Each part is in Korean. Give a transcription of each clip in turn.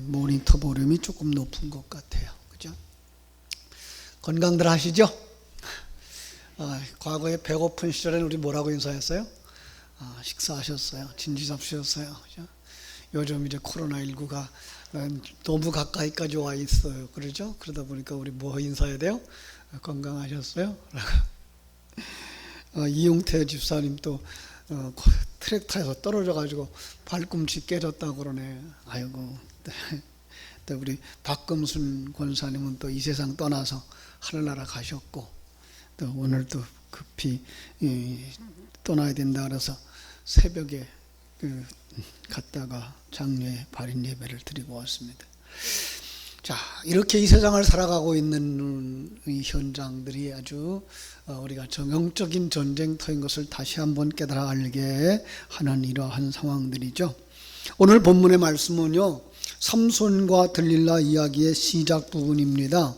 모니터 볼륨이 조금 높은 것 같아요. 그죠? 건강들 하시죠? 과거에 배고픈 시절에는 우리 뭐라고 인사했어요? 식사하셨어요? 진지 잡수셨어요? 그죠? 요즘 이제 코로나19가 너무 가까이까지 와 있어요. 그러죠? 그러다 보니까 우리 뭐 인사해야 돼요? 건강하셨어요? 이용태 집사님 또 트랙터에서 떨어져가지고 발꿈치 깨졌다고 그러네. 아이고. 또 우리 박금순 권사님은 또 이 세상 떠나서 하늘나라 가셨고, 또 오늘 또 급히 떠나야 된다 그래서 새벽에 갔다가 장례 발인 예배를 드리고 왔습니다. 자, 이렇게 이 세상을 살아가고 있는 이 현장들이 아주 우리가 정형적인 전쟁터인 것을 다시 한번 깨달아 알게 하는 이러한 상황들이죠. 오늘 본문의 말씀은요, 삼손과 들릴라 이야기의 시작 부분입니다.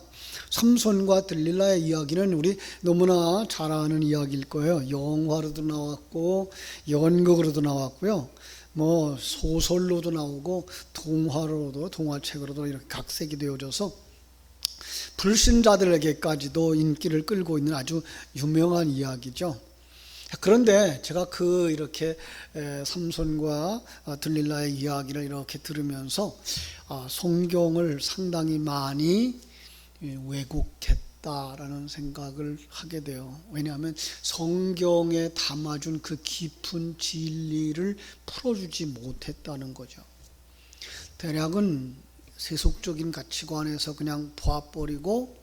삼손과 들릴라의 이야기는 우리 너무나 잘 아는 이야기일 거예요. 영화로도 나왔고 연극으로도 나왔고요, 뭐 소설로도 나오고 동화로도, 동화책으로도 이렇게 각색이 되어져서 불신자들에게까지도 인기를 끌고 있는 아주 유명한 이야기죠. 그런데 제가 이렇게 삼손과 들릴라의 이야기를 이렇게 들으면서 성경을 상당히 많이 왜곡했다라는 생각을 하게 돼요. 왜냐하면 성경에 담아준 그 깊은 진리를 풀어주지 못했다는 거죠. 대략은 세속적인 가치관에서 그냥 봐버리고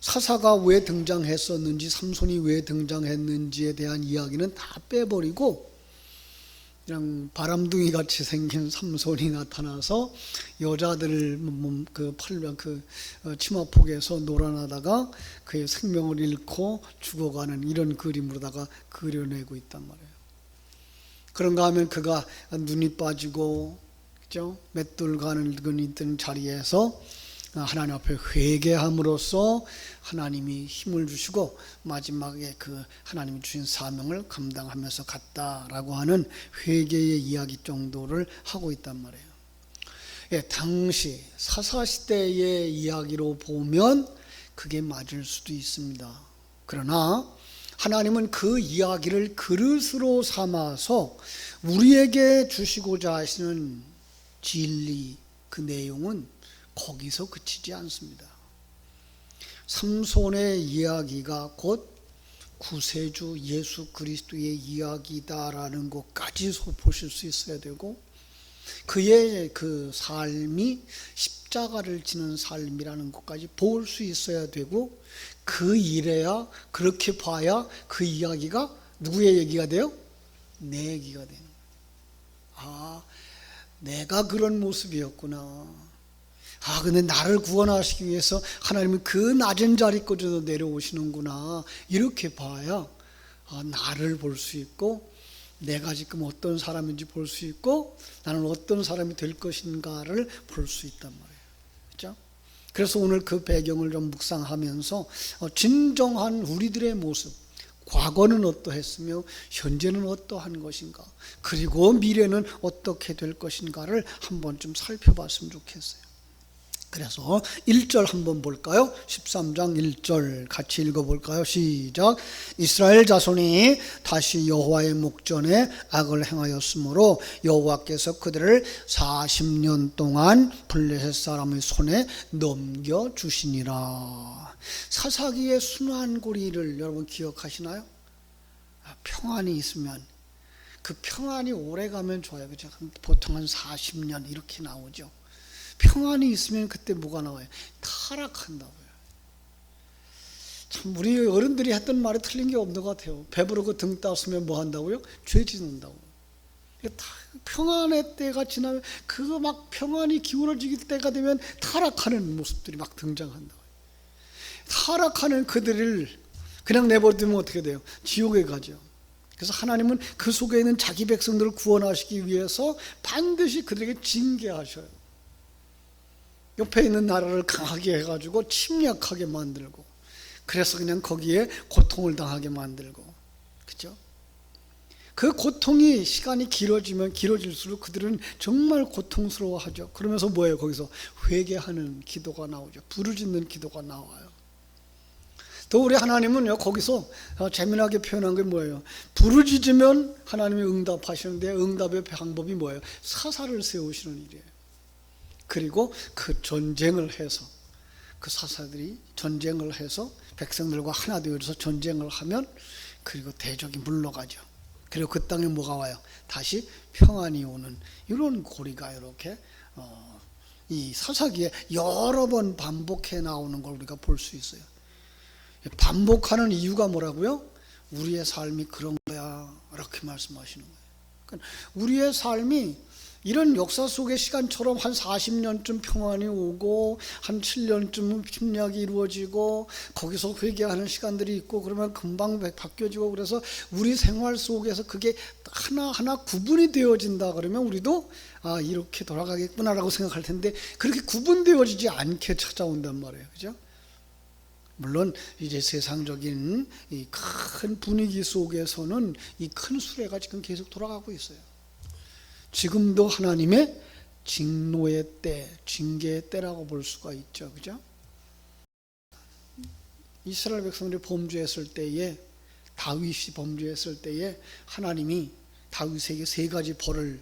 사사가 왜 등장했었는지, 삼손이 왜 등장했는지에 대한 이야기는 다 빼버리고 그냥 바람둥이 같이 생긴 삼손이 나타나서 여자들 치마폭에서 놀아나다가 그의 생명을 잃고 죽어가는 이런 그림으로다가 그려내고 있단 말이에요. 그런가 하면 그가 눈이 빠지고, 그죠? 맷돌 가는 근 있던 자리에서 하나님 앞에 회개함으로써 하나님이 힘을 주시고 마지막에 그 하나님이 주신 사명을 감당하면서 갔다라고 하는 회개의 이야기 정도를 하고 있단 말이에요. 당시 사사시대의 이야기로 보면 그게 맞을 수도 있습니다. 그러나 하나님은 그 이야기를 그릇으로 삼아서 우리에게 주시고자 하시는 진리, 그 내용은 거기서 그치지 않습니다. 삼손의 이야기가 곧 구세주 예수 그리스도의 이야기다라는 것까지 보실 수 있어야 되고, 그의 그 삶이 십자가를 지는 삶이라는 것까지 볼 수 있어야 되고, 그래야, 그렇게 봐야 그 이야기가 누구의 얘기가 돼요? 내 얘기가 되는 거예요. 내가 그런 모습이었구나. 근데 나를 구원하시기 위해서 하나님은 그 낮은 자리까지도 내려오시는구나. 이렇게 봐야 나를 볼 수 있고, 내가 지금 어떤 사람인지 볼 수 있고, 나는 어떤 사람이 될 것인가를 볼 수 있단 말이에요. 그렇죠? 그래서 오늘 그 배경을 좀 묵상하면서 진정한 우리들의 모습, 과거는 어떠했으며 현재는 어떠한 것인가, 그리고 미래는 어떻게 될 것인가를 한번 좀 살펴봤으면 좋겠어요. 그래서 1절 한번 볼까요? 13장 1절 같이 읽어볼까요? 시작. 이스라엘 자손이 다시 여호와의 목전에 악을 행하였으므로 여호와께서 그들을 40년 동안 블레셋 사람의 손에 넘겨주시니라. 사사기의 순환고리를 여러분 기억하시나요? 평안이 있으면, 그 평안이 오래가면 좋아요. 그죠? 보통 한 40년 이렇게 나오죠. 평안이 있으면 그때 뭐가 나와요? 타락한다고요. 참 우리 어른들이 했던 말이 틀린 게 없는 것 같아요. 배부르고 등 따스면 뭐 한다고요? 죄 짓는다고. 평안의 때가 지나면, 그거 막 평안이 기울어질 때가 되면 타락하는 모습들이 막 등장한다고요. 타락하는 그들을 그냥 내버려두면 어떻게 돼요? 지옥에 가죠. 그래서 하나님은 그 속에 있는 자기 백성들을 구원하시기 위해서 반드시 그들에게 징계하셔요. 옆에 있는 나라를 강하게 해가지고 침략하게 만들고, 그래서 그냥 거기에 고통을 당하게 만들고, 그죠? 그 고통이 시간이 길어지면 길어질수록 그들은 정말 고통스러워하죠. 그러면서 뭐예요? 거기서 회개하는 기도가 나오죠. 부르짖는 기도가 나와요. 또 우리 하나님은요, 거기서 재미나게 표현한 게 뭐예요? 부르짖으면 하나님이 응답하시는데 응답의 방법이 뭐예요? 사사를 세우시는 일이에요. 그리고 그 전쟁을 해서, 그 사사들이 전쟁을 해서 백성들과 하나 되어서 전쟁을 하면, 그리고 대적이 물러가죠. 그리고 그 땅에 뭐가 와요? 다시 평안이 오는, 이런 고리가 이렇게 이 사사기에 여러 번 반복해 나오는 걸 우리가 볼 수 있어요. 반복하는 이유가 뭐라고요? 우리의 삶이 그런 거야, 이렇게 말씀하시는 거예요. 그러니까 우리의 삶이 이런 역사 속의 시간처럼 한 40년쯤 평안이 오고 한 7년쯤 침략이 이루어지고 거기서 회개하는 시간들이 있고 그러면 금방 바뀌어지고, 그래서 우리 생활 속에서 그게 하나하나 구분이 되어진다 그러면 우리도 이렇게 돌아가겠구나라고 생각할 텐데, 그렇게 구분되어지지 않게 찾아온단 말이에요. 그죠? 물론 이제 세상적인 이 큰 분위기 속에서는 이 큰 수레가 지금 계속 돌아가고 있어요. 지금도 하나님의 징노의 때, 징계의 때라고 볼 수가 있죠. 그죠? 이스라엘 백성들이 범죄했을 때에, 다윗이 범죄했을 때에 하나님이 다윗에게 세 가지 벌을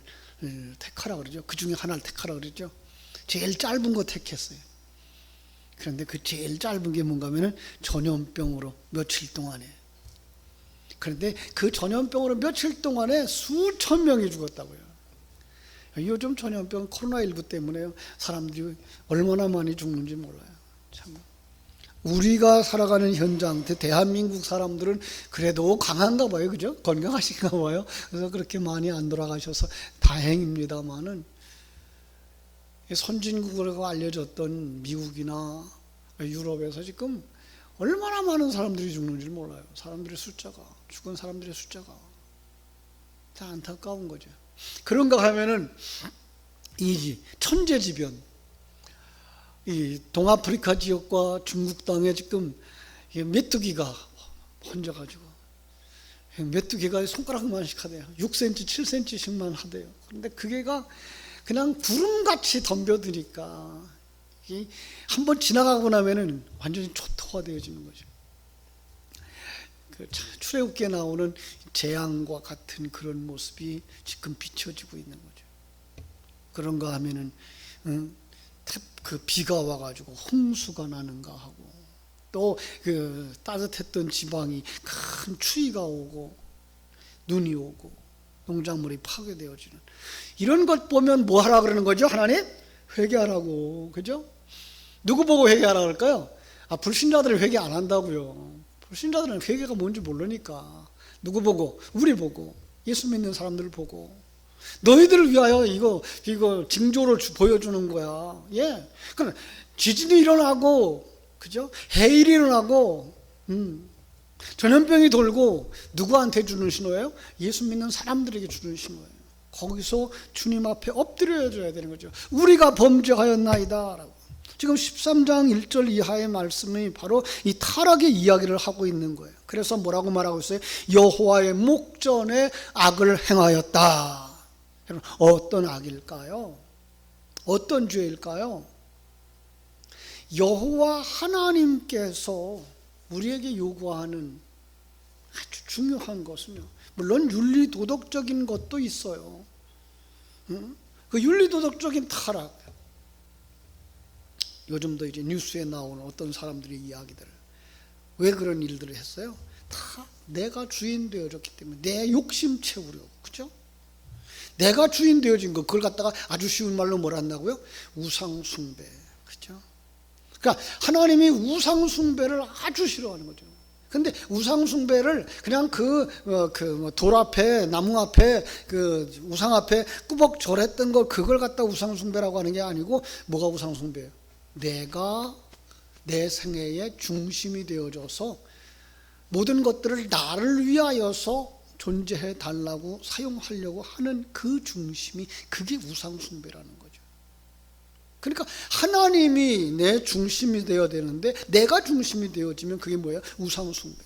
택하라 그러죠. 그 중에 하나를 택하라 그러죠. 제일 짧은 거 택했어요. 그런데 그 제일 짧은 게 뭔가 하면은 전염병으로 며칠 동안에, 그런데 그 전염병으로 며칠 동안에 수천 명이 죽었다고요. 요즘 전염병 코로나19 때문에요, 사람들이 얼마나 많이 죽는지 몰라요. 참, 우리가 살아가는 현장, 대한민국 사람들은 그래도 강한가 봐요. 그죠? 건강하신가 봐요. 그래서 그렇게 많이 안 돌아가셔서 다행입니다만은, 선진국으로 알려졌던 미국이나 유럽에서 지금 얼마나 많은 사람들이 죽는지 몰라요. 사람들의 숫자가, 죽은 사람들의 숫자가 다 안타까운 거죠. 그런가 하면은 이 천재지변, 이 동아프리카 지역과 중국 땅에 지금 메뚜기가 번져가지고, 메뚜기가 손가락만씩 하대요. 6cm, 7cm씩만 하대요. 그런데 그게가 그냥 구름같이 덤벼드니까 한번 지나가고 나면은 완전히 초토화되어지는 거죠. 그 출애굽기에 나오는 재앙과 같은 그런 모습이 지금 비춰지고 있는 거죠. 그런가 하면은 그 비가 와가지고 홍수가 나는가 하고, 또 그 따뜻했던 지방이 큰 추위가 오고 눈이 오고 농작물이 파괴되어지는, 이런 것 보면 뭐 하라 그러는 거죠? 하나님? 회개하라고. 그죠? 누구 보고 회개하라 그럴까요? 불신자들은 회개 안 한다고요. 불신자들은 회개가 뭔지 모르니까. 누구 보고? 우리 보고, 예수 믿는 사람들 보고, 너희들을 위하여 이거 징조를 보여주는 거야. 예. 그럼 지진이 일어나고, 그죠? 해일이 일어나고, 전염병이 돌고, 누구한테 주는 신호예요? 예수 믿는 사람들에게 주는 신호예요. 거기서 주님 앞에 엎드려 줘야 되는 거죠. 우리가 범죄하였나이다 라고. 지금 13장 1절 이하의 말씀이 바로 이 타락의 이야기를 하고 있는 거예요. 그래서 뭐라고 말하고 있어요? 여호와의 목전에 악을 행하였다. 여러분, 어떤 악일까요? 어떤 죄일까요? 여호와 하나님께서 우리에게 요구하는 아주 중요한 것은요, 물론 윤리도덕적인 것도 있어요. 그 윤리도덕적인 타락, 요즘도 이제 뉴스에 나오는 어떤 사람들의 이야기들, 왜 그런 일들을 했어요? 다 내가 주인 되어졌기 때문에, 내 욕심 채우려고. 그죠? 내가 주인 되어진 거, 그걸 갖다가 아주 쉬운 말로 뭐라 한다고요? 우상숭배. 그죠? 그러니까 하나님이 우상숭배를 아주 싫어하는 거죠. 근데 우상숭배를 그냥 돌 앞에, 나무 앞에, 그 우상 앞에 꾸벅 절했던 거, 그걸 갖다 우상숭배라고 하는 게 아니고, 뭐가 우상숭배예요? 내가 내 생애의 중심이 되어져서 모든 것들을 나를 위하여서 존재해 달라고 사용하려고 하는 그 중심이, 그게 우상숭배라는 거죠. 그러니까 하나님이 내 중심이 되어야 되는데 내가 중심이 되어지면 그게 뭐예요? 우상숭배.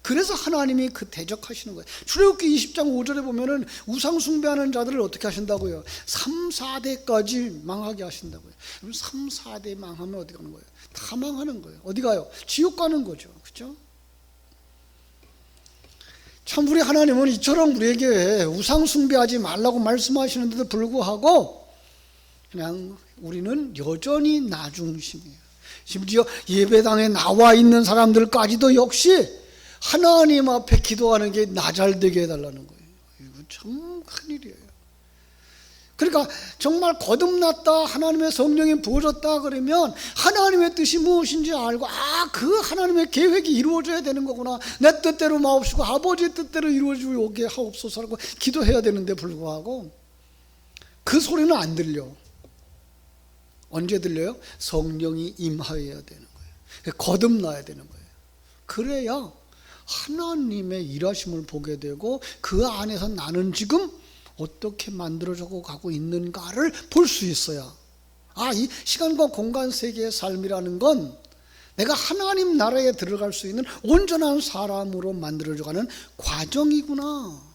그래서 하나님이 그 대적하시는 거예요. 출애굽기 20장 5절에 보면은 우상 숭배하는 자들을 어떻게 하신다고요? 3, 4대까지 망하게 하신다고요. 그럼 3, 4대 망하면 어디 가는 거예요? 다 망하는 거예요. 어디 가요? 지옥 가는 거죠. 그렇죠? 참 우리 하나님은 이처럼 우리에게 우상 숭배하지 말라고 말씀하시는데도 불구하고 그냥 우리는 여전히 나 중심이에요. 심지어 예배당에 나와 있는 사람들까지도 역시 하나님 앞에 기도하는 게 나 잘 되게 해달라는 거예요. 이거 참 큰일이에요. 그러니까 정말 거듭났다, 하나님의 성령이 부어졌다 그러면 하나님의 뜻이 무엇인지 알고 그 하나님의 계획이 이루어져야 되는 거구나. 내 뜻대로 마옵시고 아버지의 뜻대로 이루어지게 하옵소서라고 기도해야 되는데 불구하고 그 소리는 안 들려. 언제 들려요? 성령이 임하여야 되는 거예요. 거듭나야 되는 거예요. 그래야 하나님의 일하심을 보게 되고 그 안에서 나는 지금 어떻게 만들어져 가고 있는가를 볼 수 있어야 이 시간과 공간 세계의 삶이라는 건 내가 하나님 나라에 들어갈 수 있는 온전한 사람으로 만들어져가는 과정이구나.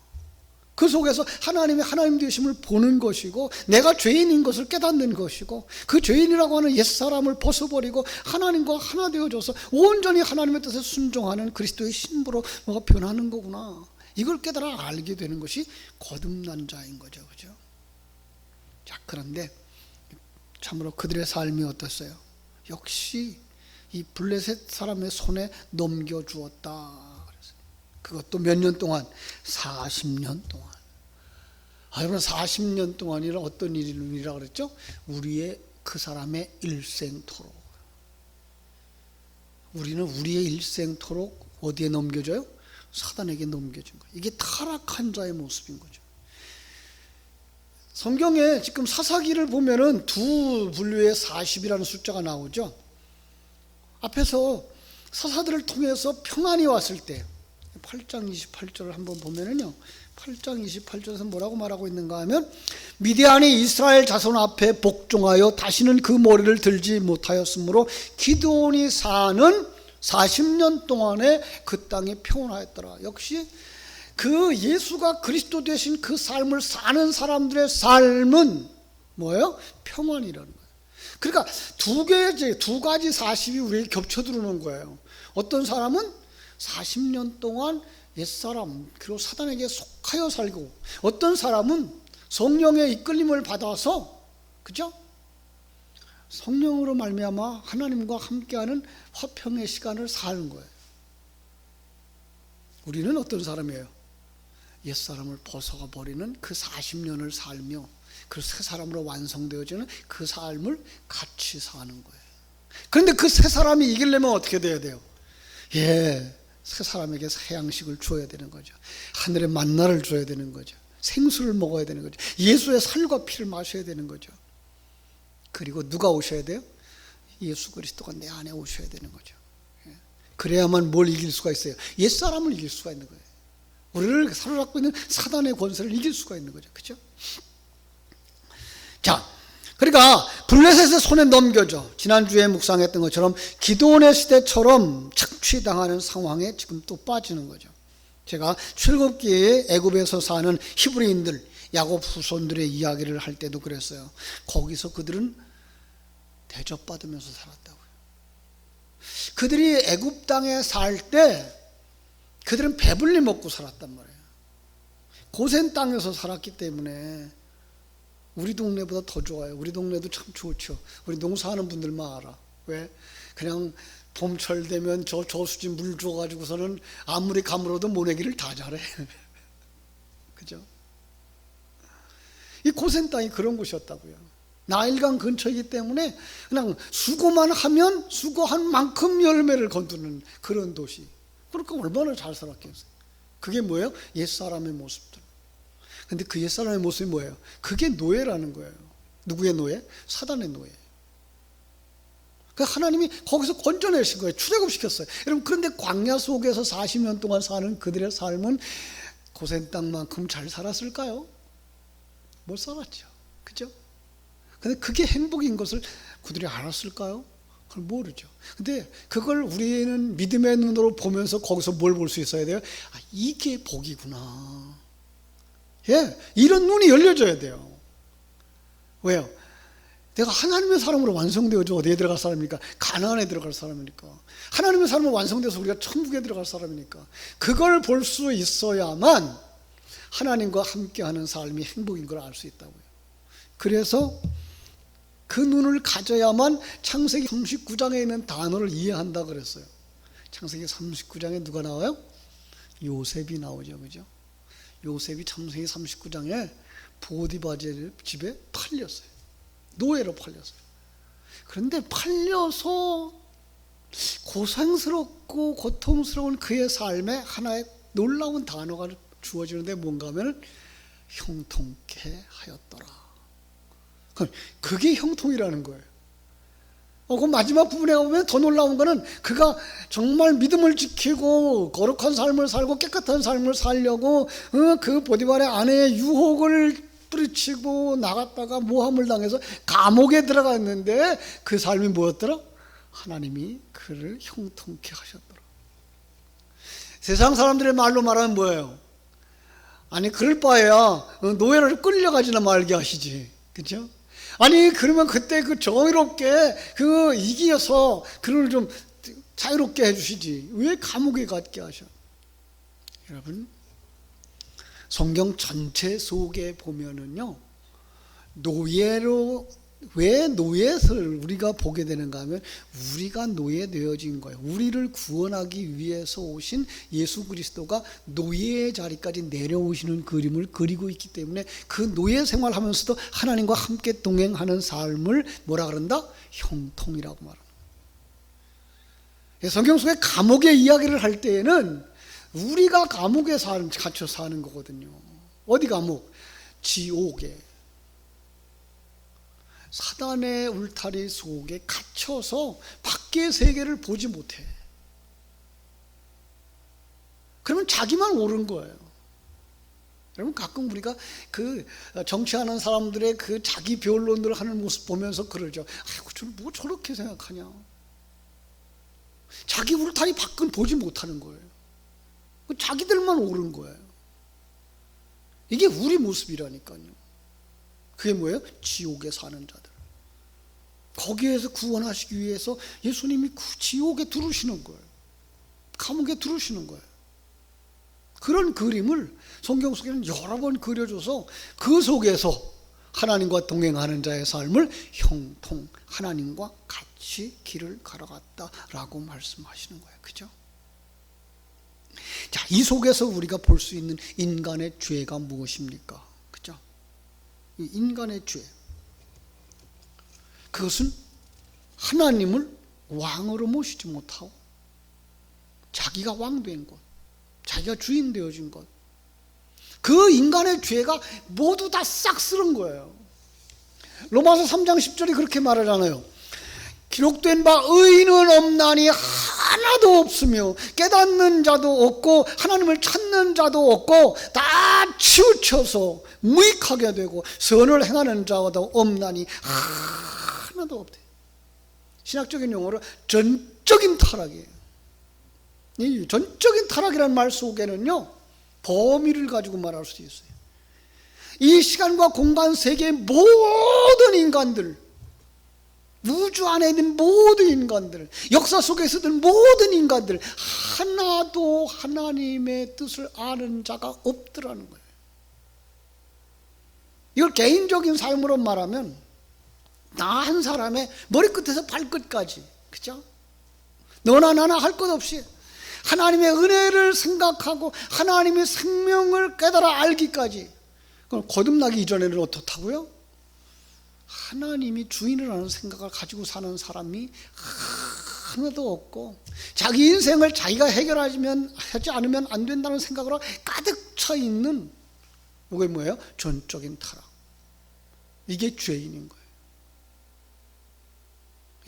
그 속에서 하나님의 하나님 되심을 보는 것이고 내가 죄인인 것을 깨닫는 것이고 그 죄인이라고 하는 옛사람을 벗어버리고 하나님과 하나 되어져서 온전히 하나님의 뜻에 순종하는 그리스도의 신부로 뭐가 변하는 거구나. 이걸 깨달아 알게 되는 것이 거듭난 자인 거죠. 그죠? 자, 그런데 참으로 그들의 삶이 어땠어요? 역시 이 블레셋 사람의 손에 넘겨주었다. 그것도 몇 년 동안? 40년 동안. 여러분 40년 동안이라 어떤 일이라 그랬죠? 우리의 그 사람의 일생토록. 우리는 우리의 일생토록 어디에 넘겨져요? 사단에게 넘겨진 거예요. 이게 타락한 자의 모습인 거죠. 성경에 지금 사사기를 보면은 두 분류의 40이라는 숫자가 나오죠. 앞에서 사사들을 통해서 평안이 왔을 때 8장 28절을 한번 보면은요, 8장 28절에서 뭐라고 말하고 있는가 하면 미디안이 이스라엘 자손 앞에 복종하여 다시는 그 머리를 들지 못하였으므로 기드온이 사는 40년 동안에 그 땅이 평온하였더라. 역시 그 예수가 그리스도 되신 그 삶을 사는 사람들의 삶은 뭐예요? 평안이라는 거예요. 그러니까 두 가지 40이 우리에게 겹쳐 들어오는 거예요. 어떤 사람은 40년 동안 옛사람 그리고 사단에게 속하여 살고 어떤 사람은 성령의 이끌림을 받아서 그죠? 성령으로 말미암아 하나님과 함께하는 화평의 시간을 사는 거예요. 우리는 어떤 사람이에요? 옛사람을 벗어가 버리는 그 40년을 살며 그 새 사람으로 완성되어지는 그 삶을 같이 사는 거예요. 그런데 그 새 사람이 이기려면 어떻게 돼야 돼요? 새 사람에게 새 양식을 줘야 되는 거죠. 하늘의 만나를 줘야 되는 거죠. 생수를 먹어야 되는 거죠. 예수의 살과 피를 마셔야 되는 거죠. 그리고 누가 오셔야 돼요? 예수 그리스도가 내 안에 오셔야 되는 거죠. 그래야만 뭘 이길 수가 있어요? 옛사람을 이길 수가 있는 거예요. 우리를 사로잡고 있는 사단의 권세를 이길 수가 있는 거죠. 그렇죠? 자, 그러니까 블레셋의 손에 넘겨져 지난주에 묵상했던 것처럼 기드온의 시대처럼 착취당하는 상황에 지금 또 빠지는 거죠. 제가 출애굽기에 애굽에서 사는 히브리인들 야곱 후손들의 이야기를 할 때도 그랬어요. 거기서 그들은 대접받으면서 살았다고요. 그들이 애굽 땅에 살 때 그들은 배불리 먹고 살았단 말이에요. 고센 땅에서 살았기 때문에 우리 동네보다 더 좋아요. 우리 동네도 참 좋죠. 우리 농사하는 분들만 알아. 왜? 그냥 봄철 되면 저수지 물 줘가지고서는 아무리 가물어도 모내기를 다 잘해. 그죠? 이 고센 땅이 그런 곳이었다고요. 나일강 근처이기 때문에 그냥 수고만 하면 수고한 만큼 열매를 거두는 그런 도시. 그러니까 얼마나 잘 살았겠어요. 그게 뭐예요? 옛사람의 모습들. 근데 그 옛사람의 모습이 뭐예요? 그게 노예라는 거예요. 누구의 노예? 사단의 노예. 그러니까 하나님이 거기서 건져내신 거예요. 출애굽시켰어요. 여러분, 그런데 광야 속에서 40년 동안 사는 그들의 삶은 고센 땅만큼 잘 살았을까요? 못 살았죠. 그죠? 근데 그게 행복인 것을 그들이 알았을까요? 그걸 모르죠. 근데 그걸 우리는 믿음의 눈으로 보면서 거기서 뭘 볼 수 있어야 돼요? 아, 이게 복이구나. 예, 이런 눈이 열려져야 돼요. 왜요? 내가 하나님의 사람으로 완성되어져 어디에 들어갈 사람입니까? 가나안에 들어갈 사람이니까. 하나님의 사람으로 완성돼서 우리가 천국에 들어갈 사람이니까. 그걸 볼 수 있어야만 하나님과 함께하는 삶이 행복인 걸 알 수 있다고요. 그래서 그 눈을 가져야만 창세기 39장에 있는 단어를 이해한다 그랬어요. 창세기 39장에 누가 나와요? 요셉이 나오죠. 그죠? 요셉이 창세기 39장에 보디바 집에 팔렸어요. 노예로 팔렸어요. 그런데 팔려서 고생스럽고 고통스러운 그의 삶에 하나의 놀라운 단어가 주어지는데 뭔가 하면 형통케 하였더라. 그게 형통이라는 거예요. 그 마지막 부분에 보면 더 놀라운 거는 그가 정말 믿음을 지키고 거룩한 삶을 살고 깨끗한 삶을 살려고 그 보디발의 아내의 유혹을 뿌리치고 나갔다가 모함을 당해서 감옥에 들어갔는데 그 삶이 뭐였더라? 하나님이 그를 형통케 하셨더라. 세상 사람들의 말로 말하면 뭐예요? 아니 그럴 바에야 노예를 끌려가지나 말게 하시지. 그렇죠? 아니 그러면 그때 그 정의롭게 그 이기어서 그를 좀 자유롭게 해주시지. 왜 감옥에 갖게 하셔? 여러분, 성경 전체 속에 보면은요, 노예로, 왜 노예를 우리가 보게 되는가 하면 우리가 노예되어진 거예요. 우리를 구원하기 위해서 오신 예수 그리스도가 노예의 자리까지 내려오시는 그림을 그리고 있기 때문에 그 노예 생활하면서도 하나님과 함께 동행하는 삶을 뭐라 그런다? 형통이라고 말합니다. 성경 속에 감옥의 이야기를 할 때에는 우리가 감옥에 갇혀 사는 거거든요. 어디 감옥? 지옥에. 사단의 울타리 속에 갇혀서 밖의 세계를 보지 못해. 그러면 자기만 옳은 거예요. 여러분, 가끔 우리가 그 정치하는 사람들의 그 자기 변론들을 하는 모습 보면서 그러죠. 아이고, 저는 뭐 저렇게 생각하냐. 자기 울타리 밖은 보지 못하는 거예요. 자기들만 옳은 거예요. 이게 우리 모습이라니까요. 그게 뭐예요? 지옥에 사는 자들. 거기에서 구원하시기 위해서 예수님이 지옥에 두르시는 거예요. 감옥에 두르시는 거예요. 그런 그림을 성경 속에는 여러 번 그려줘서 그 속에서 하나님과 동행하는 자의 삶을 형통, 하나님과 같이 길을 걸어갔다라고 말씀하시는 거예요. 그죠? 자, 이 속에서 우리가 볼 수 있는 인간의 죄가 무엇입니까? 그죠? 이 인간의 죄, 그것은 하나님을 왕으로 모시지 못하고 자기가 왕된 것, 자기가 주인 되어진 것, 그 인간의 죄가 모두 다 싹쓸은 거예요. 로마서 3장 10절이 그렇게 말하잖아요. 기록된 바 의인은 없나니 하나도 없으며 깨닫는 자도 없고 하나님을 찾는 자도 없고 다 치우쳐서 무익하게 되고 선을 행하는 자도 없나니 하나도 없대. 신학적인 용어로 전적인 타락이에요. 이 전적인 타락이라는 말 속에는요, 범위를 가지고 말할 수 있어요. 이 시간과 공간 세계의 모든 인간들, 우주 안에 있는 모든 인간들, 역사 속에 있었던 모든 인간들, 하나도 하나님의 뜻을 아는 자가 없더라는 거예요. 이걸 개인적인 삶으로 말하면 나 한 사람의 머리끝에서 발끝까지, 그죠? 너나 나나 할 것 없이 하나님의 은혜를 생각하고 하나님의 생명을 깨달아 알기까지, 그럼 거듭나기 이전에는 어떻다고요? 하나님이 주인을 하는 생각을 가지고 사는 사람이 하나도 없고 자기 인생을 자기가 하지 않으면 안 된다는 생각으로 가득 차 있는, 이게 뭐예요? 전적인 타락. 이게 죄인인 거예요.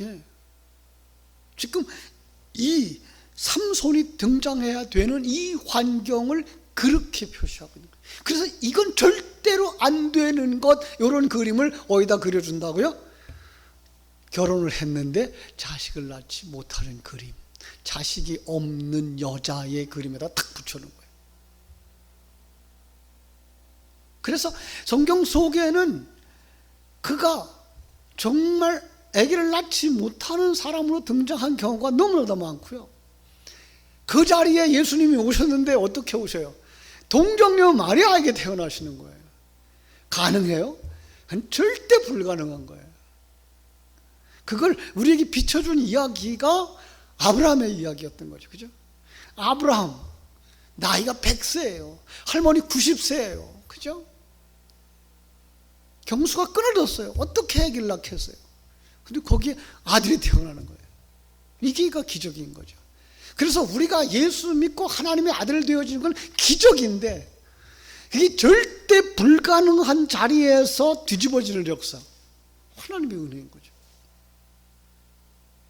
예. 지금 이 삼손이 등장해야 되는 이 환경을 그렇게 표시하고 있는 거예요. 그래서 이건 절대로 안 되는 것, 이런 그림을 어디다 그려준다고요? 결혼을 했는데 자식을 낳지 못하는 그림, 자식이 없는 여자의 그림에다 탁 붙여놓은 거예요. 그래서 성경 속에는 그가 정말 아기를 낳지 못하는 사람으로 등장한 경우가 너무나도 많고요. 그 자리에 예수님이 오셨는데 어떻게 오셔요? 동정녀 마리아에게 태어나시는 거예요. 가능해요? 절대 불가능한 거예요. 그걸 우리에게 비춰준 이야기가 아브라함의 이야기였던 거죠. 그죠? 아브라함 나이가 100세예요. 할머니 90세예요. 그죠? 경수가 끊어졌어요. 어떻게 아기를 낳겠어요? 근데 거기에 아들이 태어나는 거예요. 이게 기적인 거죠. 그래서 우리가 예수 믿고 하나님의 아들 되어지는 건 기적인데, 그게 절대 불가능한 자리에서 뒤집어지는 역사, 하나님의 은혜인 거죠.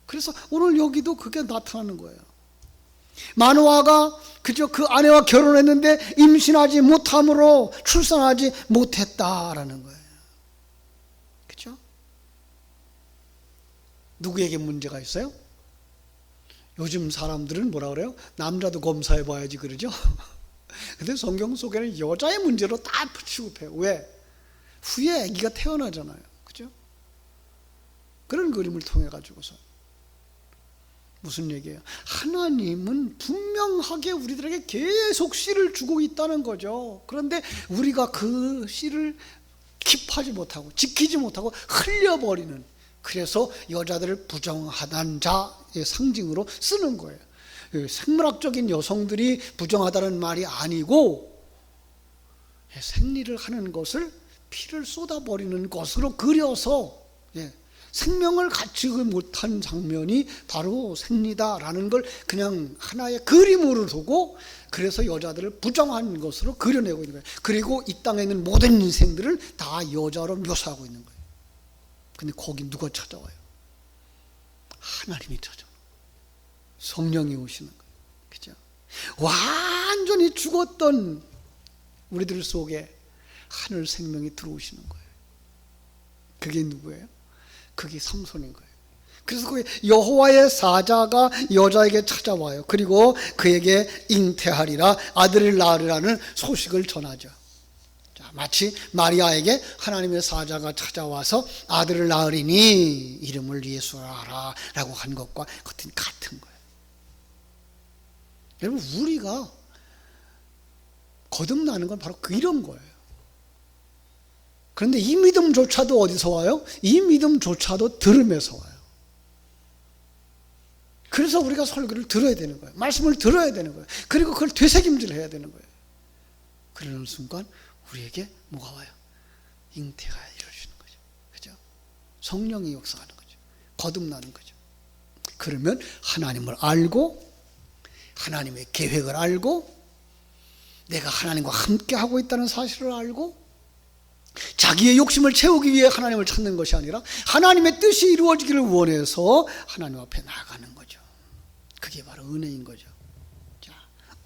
그래서 오늘 여기도 그게 나타나는 거예요. 마노아가 그저 그 아내와 결혼했는데 임신하지 못함으로 출산하지 못했다라는 거예요. 그렇죠? 누구에게 문제가 있어요? 요즘 사람들은 뭐라 그래요? 남자도 검사해봐야지 그러죠? 근데 성경 속에는 여자의 문제로 다 취급해요. 왜? 후에 아기가 태어나잖아요. 그죠? 그런 그림을 통해 가지고서 무슨 얘기예요? 하나님은 분명하게 우리들에게 계속 씨를 주고 있다는 거죠. 그런데 우리가 그 씨를 킵하지 못하고 지키지 못하고 흘려버리는, 그래서 여자들을 부정하다는 자의 상징으로 쓰는 거예요. 생물학적인 여성들이 부정하다는 말이 아니고 생리를 하는 것을 피를 쏟아버리는 것으로 그려서 생명을 갖추지 못한 장면이 바로 생리다라는 걸 그냥 하나의 그림으로 두고, 그래서 여자들을 부정한 것으로 그려내고 있는 거예요. 그리고 이 땅에 있는 모든 인생들을 다 여자로 묘사하고 있는 거예요. 근데 거기 누가 찾아와요? 하나님이 찾아와요. 성령이 오시는 거예요. 그죠? 완전히 죽었던 우리들 속에 하늘 생명이 들어오시는 거예요. 그게 누구예요? 그게 삼손인 거예요. 그래서 그 여호와의 사자가 여자에게 찾아와요. 그리고 그에게 잉태하리라, 아들을 낳으리라는 소식을 전하죠. 자, 마치 마리아에게 하나님의 사자가 찾아와서 아들을 낳으리니 이름을 예수라 라고 한 것과 같은 거예요. 여러분, 우리가 거듭나는 건 바로 이런 거예요. 그런데 이 믿음조차도 어디서 와요? 이 믿음조차도 들음에서 와요. 그래서 우리가 설교를 들어야 되는 거예요. 말씀을 들어야 되는 거예요. 그리고 그걸 되새김질 해야 되는 거예요. 그러는 순간 우리에게 뭐가 와요? 잉태가 이루어지는 거죠. 그죠? 성령이 역사하는 거죠. 거듭나는 거죠. 그러면 하나님을 알고, 하나님의 계획을 알고, 내가 하나님과 함께 하고 있다는 사실을 알고, 자기의 욕심을 채우기 위해 하나님을 찾는 것이 아니라 하나님의 뜻이 이루어지기를 원해서 하나님 앞에 나아가는 거죠. 그게 바로 은혜인 거죠. 자,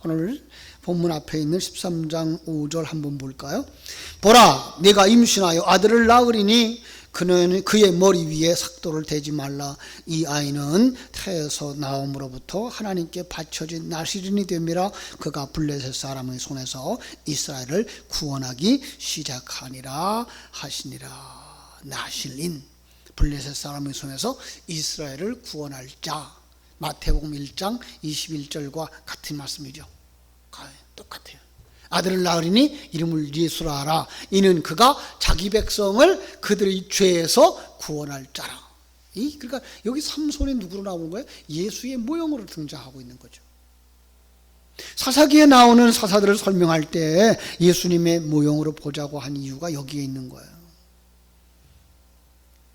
오늘 본문 앞에 있는 13장 5절 한번 볼까요? 보라, 네가 임신하여 아들을 낳으리니 그는 그의 머리 위에 삭도를 대지 말라. 이 아이는 태에서 나옴으로부터 하나님께 바쳐진 나시린이 됨이라. 그가 블레셋 사람의 손에서 이스라엘을 구원하기 시작하니라 하시니라. 나실린, 블레셋 사람의 손에서 이스라엘을 구원할 자. 마태복음 1장 21절과 같은 말씀이죠. 똑같아요. 아들을 낳으리니 이름을 예수라 하라. 이는 그가 자기 백성을 그들의 죄에서 구원할 자라. 그러니까 여기 삼손이 누구로 나오는 거예요? 예수의 모형으로 등장하고 있는 거죠. 사사기에 나오는 사사들을 설명할 때 예수님의 모형으로 보자고 한 이유가 여기에 있는 거예요.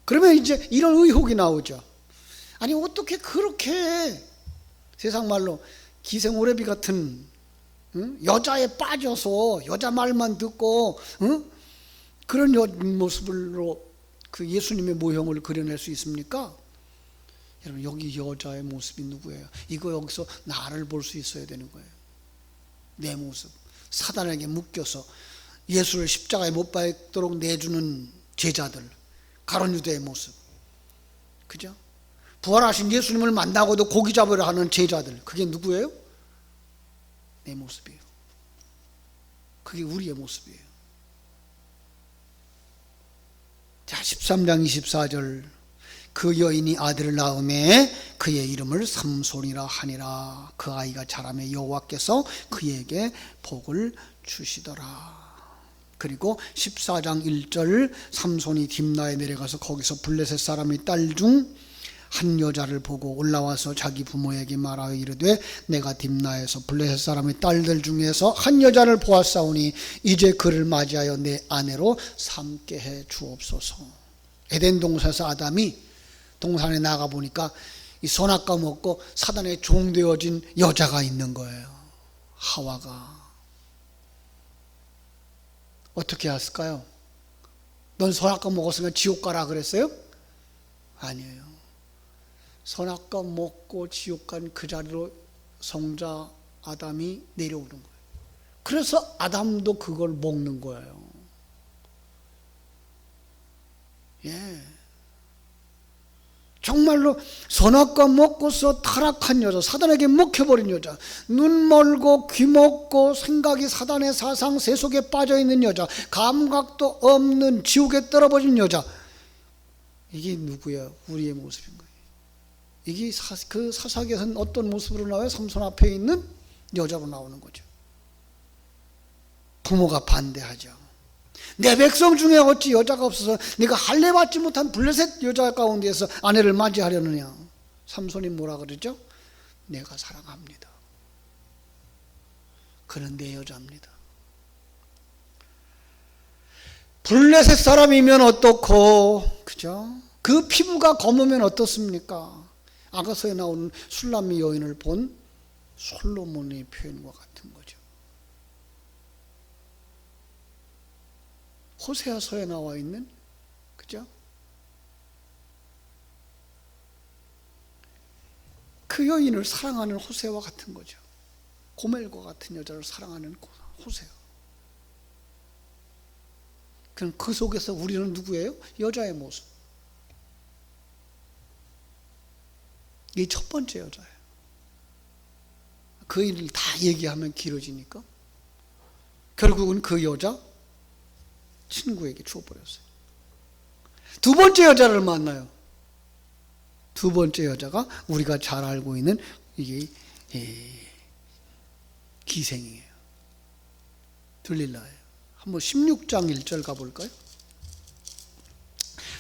그러면 이제 이런 의혹이 나오죠. 아니, 어떻게 그렇게 세상 말로 기생오래비 같은 여자에 빠져서 여자 말만 듣고 그런 모습으로 그 예수님의 모형을 그려낼 수 있습니까? 여러분, 여기 여자의 모습이 누구예요? 이거 여기서 나를 볼 수 있어야 되는 거예요. 내 모습, 사단에게 묶여서 예수를 십자가에 못 박도록 내주는 제자들, 가룟 유다의 모습, 그죠? 부활하신 예수님을 만나고도 고기 잡으려 하는 제자들, 그게 누구예요? 내 모습이에요. 그게 우리의 모습이에요. 자, 13장 24절. 그 여인이 아들을 낳음에 그의 이름을 삼손이라 하니라. 그 아이가 자라매 여호와께서 그에게 복을 주시더라. 그리고 14장 1절, 삼손이 딥나에 내려가서 거기서 블레셋 사람의 딸 중 한 여자를 보고 올라와서 자기 부모에게 말하여 이르되 내가 딥나에서 블레셋 사람의 딸들 중에서 한 여자를 보았사오니 이제 그를 맞이하여 내 아내로 삼게 해 주옵소서. 에덴 동산에서 아담이 동산에 나가 보니까 이 선악과 먹고 사단의 종 되어진 여자가 있는 거예요. 하와가. 어떻게 했을까요? 넌 선악과 먹었으니까 지옥 가라 그랬어요? 아니에요. 선악과 먹고 지옥 간 그 자리로 성자 아담이 내려오는 거예요. 그래서 아담도 그걸 먹는 거예요. 예. 정말로 선악과 먹고서 타락한 여자, 사단에게 먹혀버린 여자, 눈 멀고 귀 먹고 생각이 사단의 사상 세속에 빠져있는 여자, 감각도 없는 지옥에 떨어버린 여자, 이게 누구야? 우리의 모습인 거예요. 이게 그 사사기에서는 어떤 모습으로 나와요? 삼손 앞에 있는 여자로 나오는 거죠. 부모가 반대하죠. 내 백성 중에 어찌 여자가 없어서 네가 할례 받지 못한 블레셋 여자 가운데에서 아내를 맞이하려느냐. 삼손이 뭐라 그러죠? 내가 사랑합니다. 그는 내 여자입니다. 블레셋 사람이면 어떻고, 그죠? 그 피부가 검으면 어떻습니까? 아가서에 나오는 술람미 여인을 본 솔로몬의 표현과 같은 거죠. 호세아서에 나와 있는, 그죠? 그 여인을 사랑하는 호세와 같은 거죠. 고멜과 같은 여자를 사랑하는 호세아. 그럼 그 속에서 우리는 누구예요? 여자의 모습. 이게 첫 번째 여자예요. 그 일을 다 얘기하면 길어지니까 결국은 그 여자 친구에게 주어버렸어요. 두 번째 여자를 만나요. 두 번째 여자가 우리가 잘 알고 있는 이게 기생이에요. 들릴라예요. 한번 16장 1절 가볼까요?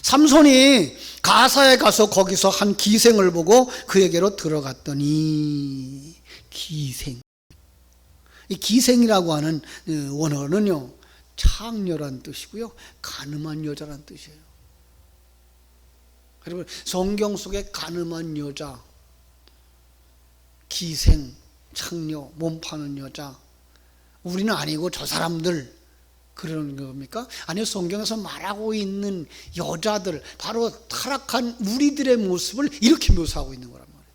삼손이 가사에 가서 거기서 한 기생을 보고 그에게로 들어갔더니, 기생. 이 기생이라고 하는 원어는요, 창녀란 뜻이고요, 가늠한 여자란 뜻이에요. 그리고 성경 속에 가늠한 여자, 기생, 창녀, 몸 파는 여자, 우리는 아니고 저 사람들, 그런 겁니까? 아니요, 성경에서 말하고 있는 여자들, 바로 타락한 우리들의 모습을 이렇게 묘사하고 있는 거란 말이에요.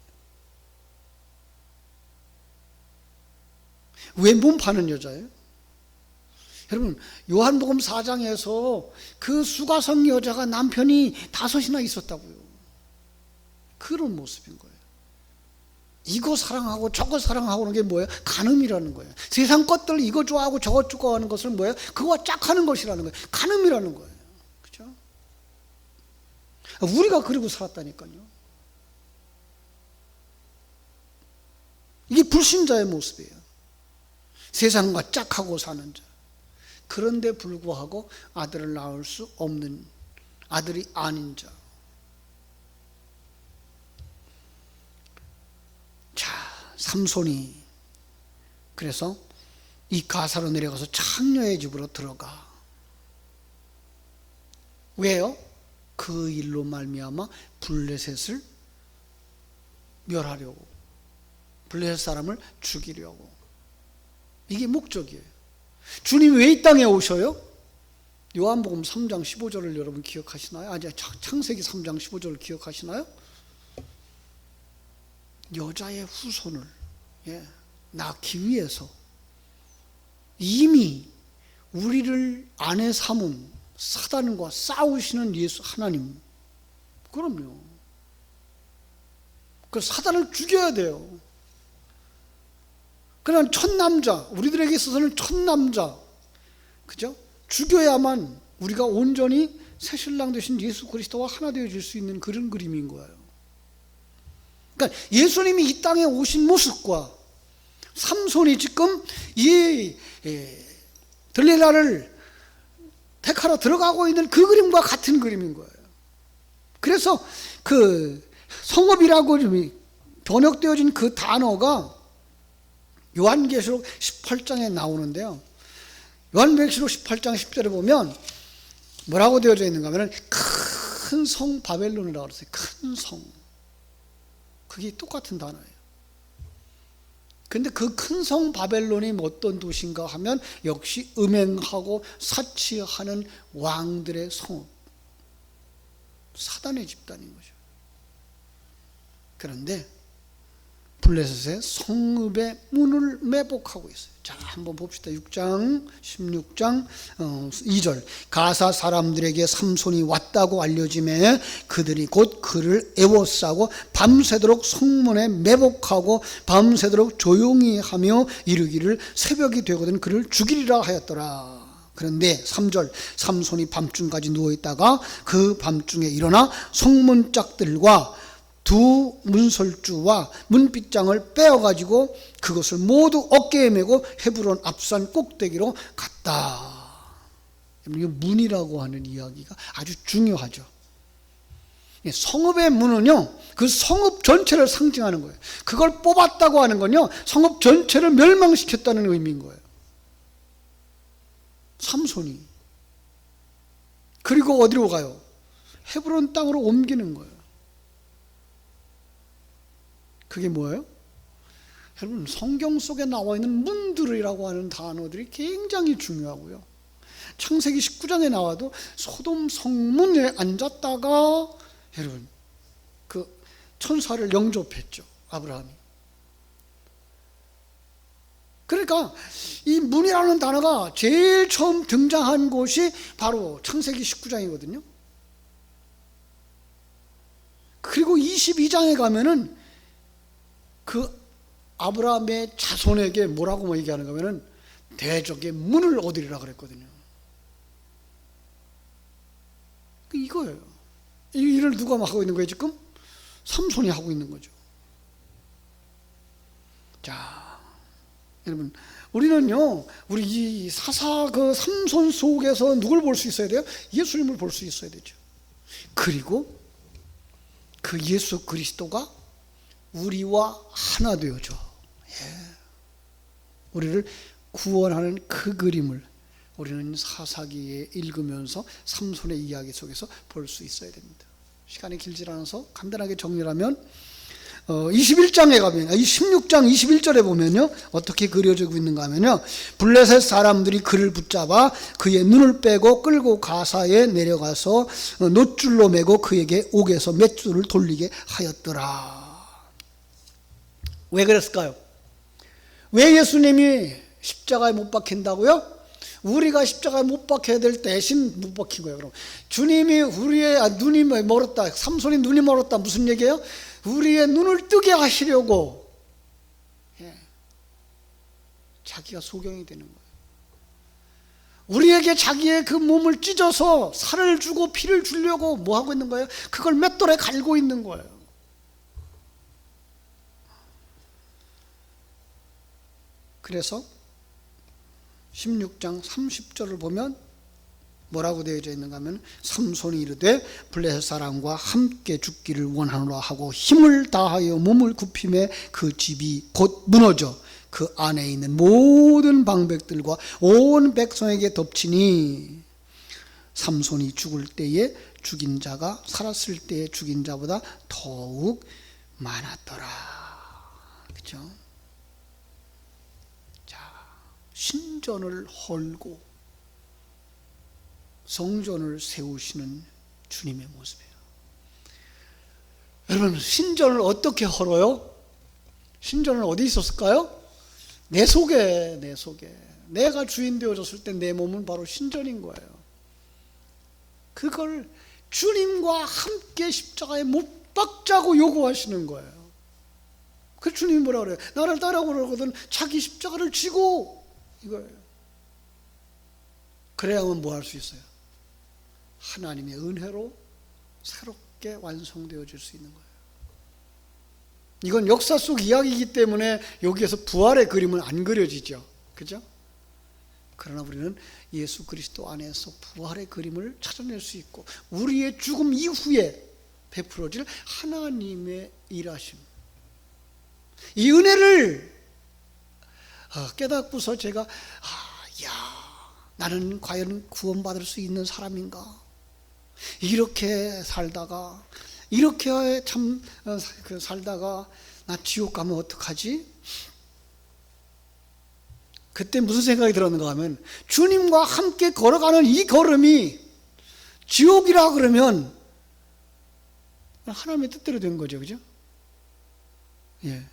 왜 몸 파는 여자예요? 여러분, 요한복음 4장에서 그 수가성 여자가 남편이 5이나 있었다고요. 그런 모습인 거예요. 이거 사랑하고 저거 사랑하고 하는 게 뭐예요? 간음이라는 거예요. 세상 것들 이거 좋아하고 저거 좋아하는 것을 뭐예요? 그거와 짝하는 것이라는 거예요. 간음이라는 거예요. 그렇죠? 우리가 그러고 살았다니까요. 이게 불신자의 모습이에요. 세상과 짝하고 사는 자. 그런데 불구하고 아들을 낳을 수 없는, 아들이 아닌 자. 자, 삼손이 그래서 이 가사로 내려가서 창녀의 집으로 들어가. 왜요? 그 일로 말미암아 블레셋을 멸하려고, 블레셋 사람을 죽이려고. 이게 목적이에요. 주님 왜 이 땅에 오셔요? 요한복음 3장 15절을 여러분 기억하시나요? 아니, 창세기 3장 15절을 기억하시나요? 여자의 후손을 낳기 위해서 이미 우리를 아내 삼은 사단과 싸우시는 예수 하나님. 그럼요. 그 사단을 죽여야 돼요. 그냥 첫 남자, 우리들에게 있어서는 첫 남자, 그죠? 죽여야만 우리가 온전히 새 신랑 되신 예수 그리스도와 하나 되어질 수 있는 그런 그림인 거예요. 그러니까 예수님이 이 땅에 오신 모습과 삼손이 지금 이 들릴라를 택하러 들어가고 있는 그 그림과 같은 그림인 거예요. 그래서 그 성읍이라고 번역되어진 그 단어가 요한계시록 18장에 나오는데요. 요한계시록 18장 10절에 보면 뭐라고 되어져 있는가 하면 큰 성 바벨론이라고 그랬어요. 큰 성. 그게 똑같은 단어예요. 근데 그 큰 성 바벨론이 어떤 도시인가 하면 역시 음행하고 사치하는 왕들의 성읍, 사단의 집단인 거죠. 그런데 블레셋의 성읍의 문을 매복하고 있어요. 자, 한번 봅시다. 6장 16장 2절. 가사 사람들에게 삼손이 왔다고 알려짐에 그들이 곧 그를 애워싸고 밤새도록 성문에 매복하고 밤새도록 조용히 하며 이르기를 새벽이 되거든 그를 죽이리라 하였더라. 그런데 3절, 삼손이 밤중까지 누워있다가 그 밤중에 일어나 성문짝들과 두 문설주와 문빗장을 빼어가지고 그것을 모두 어깨에 메고 헤브론 앞산 꼭대기로 갔다. 이 문이라고 하는 이야기가 아주 중요하죠. 성읍의 문은요, 그 성읍 전체를 상징하는 거예요. 그걸 뽑았다고 하는 건요, 성읍 전체를 멸망시켰다는 의미인 거예요. 삼손이. 그리고 어디로 가요? 헤브론 땅으로 옮기는 거예요. 그게 뭐예요? 여러분, 성경 속에 나와 있는 문들이라고 하는 단어들이 굉장히 중요하고요. 창세기 19장에 나와도 소돔 성문에 앉았다가 여러분 그 천사를 영접했죠, 아브라함이. 그러니까 이 문이라는 단어가 제일 처음 등장한 곳이 바로 창세기 19장이거든요. 그리고 22장에 가면은 그 아브라함의 자손에게 뭐라고 얘기하는가 하면은 대적의 문을 얻으리라 그랬거든요. 이거예요. 이 일을 누가 하고 있는 거예요, 지금? 삼손이 하고 있는 거죠. 자, 여러분, 우리는요, 우리 이 사사 그 삼손 속에서 누굴 볼 수 있어야 돼요? 예수님을 볼 수 있어야 되죠. 그리고 그 예수 그리스도가 우리와 하나 되어져. 우리를 구원하는 그 그림을 우리는 사사기에 읽으면서 삼손의 이야기 속에서 볼 수 있어야 됩니다. 시간이 길지 않아서 간단하게 정리하면 21장에 가면 16장 21절에 보면요, 어떻게 그려지고 있는가 하면요, 블레셋 사람들이 그를 붙잡아 그의 눈을 빼고 끌고 가사에 내려가서 놋줄로 매고 그에게 옥에서 맷줄을 돌리게 하였더라. 왜 그랬을까요? 왜 예수님이 십자가에 못 박힌다고요? 우리가 십자가에 못 박혀야 될 대신 못 박힌 거예요. 그럼 주님이 우리의 눈이 멀었다, 삼손이 눈이 멀었다, 무슨 얘기예요? 우리의 눈을 뜨게 하시려고 자기가 소경이 되는 거예요. 우리에게 자기의 그 몸을 찢어서 살을 주고 피를 주려고 뭐 하고 있는 거예요? 그걸 맷돌에 갈고 있는 거예요. 그래서 16장 30절을 보면 뭐라고 되어져 있는가 하면 삼손이 이르되 블레셋 사람과 함께 죽기를 원하노라 하고 힘을 다하여 몸을 굽힘에 그 집이 곧 무너져 그 안에 있는 모든 방백들과 온 백성에게 덮치니 삼손이 죽을 때에 죽인 자가 살았을 때에 죽인 자보다 더욱 많았더라. 그렇죠? 신전을 헐고 성전을 세우시는 주님의 모습이에요. 여러분, 신전을 어떻게 헐어요? 신전은 어디 있었을까요? 내 속에. 내가 주인 되어졌을 때 내 몸은 바로 신전인 거예요. 그걸 주님과 함께 십자가에 못 박자고 요구하시는 거예요. 그 주님이 뭐라 그래요? 나를 따라오거든 자기 십자가를 지고, 이거예요. 그래야만 뭐 할 수 있어요? 하나님의 은혜로 새롭게 완성되어질 수 있는 거예요. 이건 역사 속 이야기이기 때문에 여기에서 부활의 그림은 안 그려지죠. 그죠? 그러나 우리는 예수 그리스도 안에서 부활의 그림을 찾아낼 수 있고, 우리의 죽음 이후에 베풀어질 하나님의 일하심, 이 은혜를 깨닫고서 제가 나는 과연 구원받을 수 있는 사람인가? 이렇게 살다가 살다가 나 지옥 가면 어떡하지? 그때 무슨 생각이 들었는가 하면, 주님과 함께 걸어가는 이 걸음이 지옥이라 그러면 하나님의 뜻대로 된 거죠. 그죠? 예.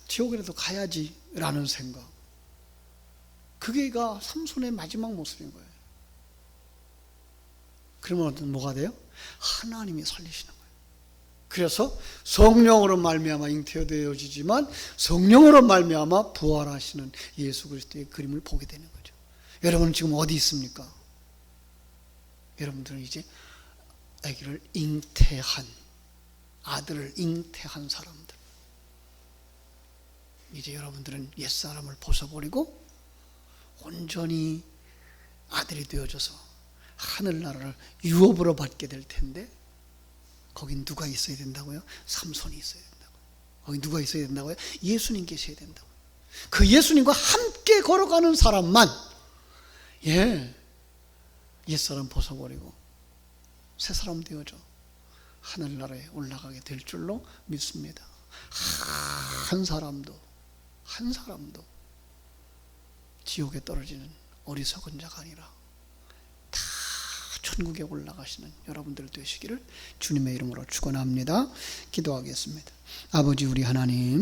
지옥이라도 가야지라는 생각. 그게가 삼손의 마지막 모습인 거예요. 그러면 뭐가 돼요? 하나님이 살리시는 거예요. 그래서 성령으로 말미암아 잉태되어지지만 성령으로 말미암아 부활하시는 예수 그리스도의 그림을 보게 되는 거죠. 여러분은 지금 어디 있습니까? 여러분들은 이제 아기를 잉태한, 아들을 잉태한 사람들. 이제 여러분들은 옛사람을 벗어버리고 온전히 아들이 되어져서 하늘나라를 유업으로 받게 될 텐데, 거긴 누가 있어야 된다고요? 삼손이 있어야 된다고요. 거기 누가 있어야 된다고요? 예수님 계셔야 된다고요. 그 예수님과 함께 걸어가는 사람만 옛사람 벗어버리고 새 사람 되어져 하늘나라에 올라가게 될 줄로 믿습니다. 한 사람도 지옥에 떨어지는 어리석은 자가 아니라 다 천국에 올라가시는 여러분들 되시기를 주님의 이름으로 축원합니다. 기도하겠습니다. 아버지 우리 하나님,